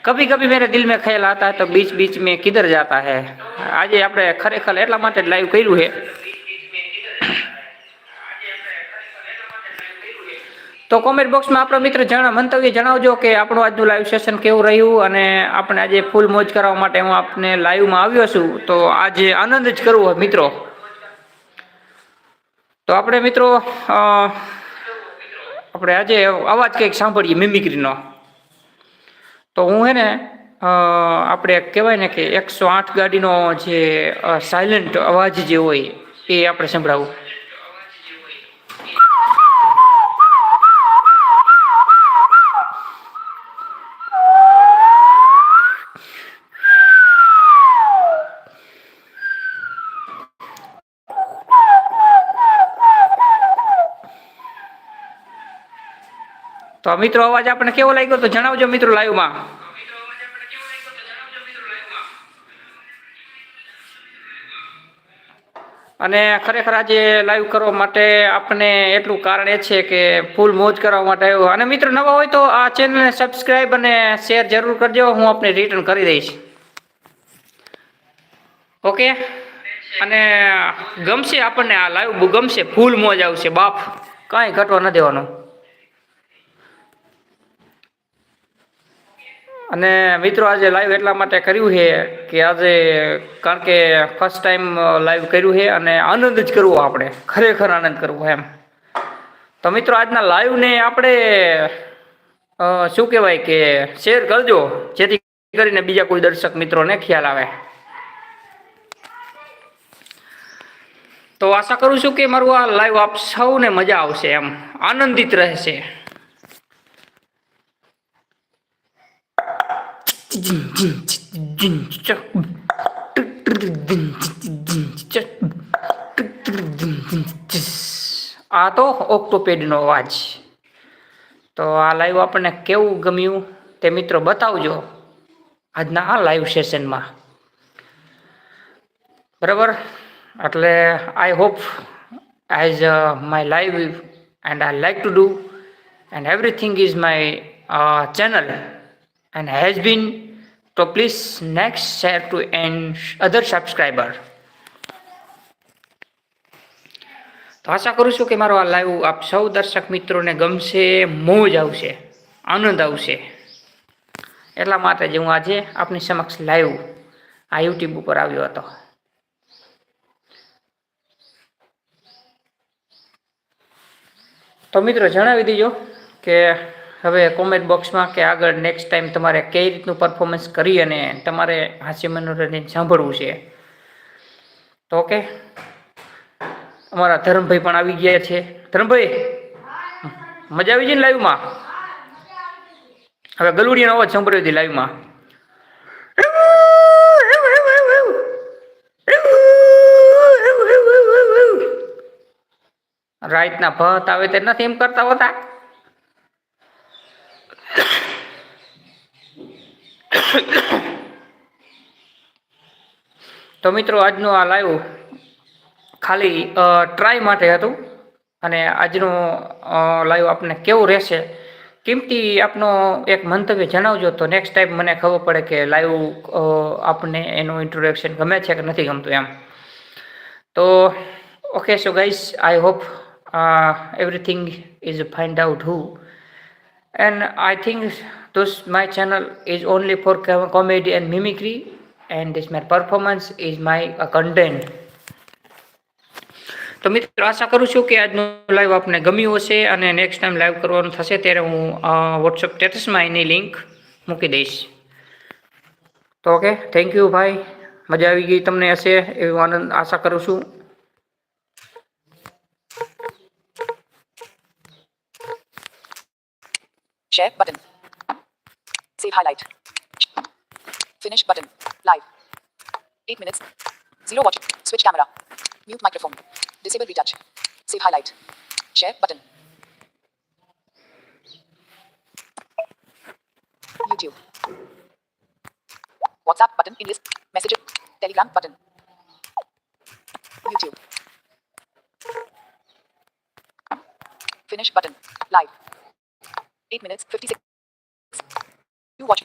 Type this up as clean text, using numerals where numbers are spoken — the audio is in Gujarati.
कभी कभी मेरे दिल में ख्याल आता है तो बीच बीच में किधर जाता है। आज આપણે ખરેખર એટલા માટે લાઈવ કર્યું છે તો કોમેન્ટ બોક્સમાં આપણો મિત્ર મંતવ્ય જણાવજો કે આપણું આજનું લાઈવ સેશન કેવું રહ્યું અને આપણે આજે ફૂલ મોજ કરવા માટે હું આપને લાઈવમાં આવ્યો છું તો આજે આનંદ જ કરવો હોય મિત્રો। તો આપણે મિત્રો આપણે આજે અવાજ કંઈક સાંભળીએ મિમિક્રીનો। તો હું હે ને આપણે કહેવાય ને કે 108 ગાડીનો જે સાયલેન્ટ અવાજ જે હોય એ આપણે સંભળાવું। તો મિત્રો અવાજ આપણે કેવો લાગ્યો તો જણાવજો મિત્રો લાઈવમાં। અને ખરેખર આજે લાઈવ કરવા માટે આપણે એટલું કારણ એ છે કે ફૂલ મોજ કરવા માટે આવ્યો। અને મિત્રો નવા હોય તો આ ચેનલને સબસ્ક્રાઇબ અને શેર જરૂર કરજો, હું આપને રિટર્ન કરી દઈશ। ઓકે, અને ગમશે આપણને આ લાઈવ ગમશે, ફૂલ મોજ આવશે બાપ, કાંઈ ઘટવા ન દેવાનો। અને મિત્રો આજે લાઈવ એટલા માટે કર્યું છે કે આજે કારણ કે ફર્સ્ટ ટાઈમ લાઈવ કર્યું છે અને આનંદ જ કરવો, આપણે ખરેખર આનંદ કરવો એમ। તો મિત્રો આજના લાઈવને આપણે શું કહેવાય કે શેર કરજો જેથી કરીને બીજા કોઈ દર્શક મિત્રોને ખ્યાલ આવે। તો આશા કરું છું કે મારું આ લાઈવ આપ સૌને મજા આવશે, એમ આનંદિત રહેશે। આ તો ઓક્ટોપેડનો અવાજ। તો આ લાઈવ આપણને કેવું ગમ્યું તે મિત્રો બતાવજો આજના આ લાઈવ સેશનમાં, બરાબર। એટલે I hope as my live and I like to do and everything is my channel and has been, so please next share to and other subscriber। તો આશા કરું છું કે મારો આ લાઈવ આપ સૌ દર્શક મિત્રોને ગમશે, મોજ આવશે, આનંદ આવશે, એટલા માટે જ હું આજે આપની સમક્ષ લાઈવ આ યુટ્યુબ ઉપર આવ્યો હતો। તો મિત્રો જણાવી દીજો કે હવે કોમેન્ટ બોક્સમાં કે આગળ નેક્સ્ટ ટાઈમ તમારે કઈ રીતનું પરફોર્મન્સ કરી અને તમારે હાસ્ય મનોરંજન સાંભળવું છે। તો ઓકે, અમારા ધરમભાઈ પણ આવી ગયા છે। ધરમભાઈ, મજા આવી ગઈ ને લાઈવમાં? હવે ગલુડિયાનો અવાજ સાંભળ્યો હતી લાઈવમાં। રાતના ભત આવે તે નથી એમ કરતા હોતા। તો મિત્રો આજનું આ લાઈવ ખાલી ટ્રાય માટે હતું અને આજનો લાઈવ આપને કેવું રહેશે કિંમતી આપનો એક મંતવ્ય જણાવજો, તો નેક્સ્ટ ટાઈમ મને ખબર પડે કે લાઈવ આપને એનું ઇન્ટ્રોડક્શન ગમે છે કે નથી ગમતું એમ। તો okay, so guys, I hope everything is find out who, and I think this my channel is only for comedy and mimicry, and this my performance is my content। તો મિત્રો આશા કરું છું કે આજનું લાઈવ આપને ગમ્યું હશે અને નેક્સ્ટ ટાઈમ લાઈવ કરવાનું થશે ત્યારે હું વોટ્સઅપ સ્ટેટસમાં એની લિંક મૂકી દઈશ। તો ઓકે, થેન્ક યુ ભાઈ, મજા આવી ગઈ તમને હશે એવો આનંદ આશા કરું છું। Share button. Save highlight. Finish button. Live. 8 minutes. 0 watch. Switch camera. Mute microphone. Disable retouch. Save highlight. Share button. YouTube. WhatsApp button in list. Messages. Telegram button. YouTube. Finish button. Live. 8 minutes 56. You watch.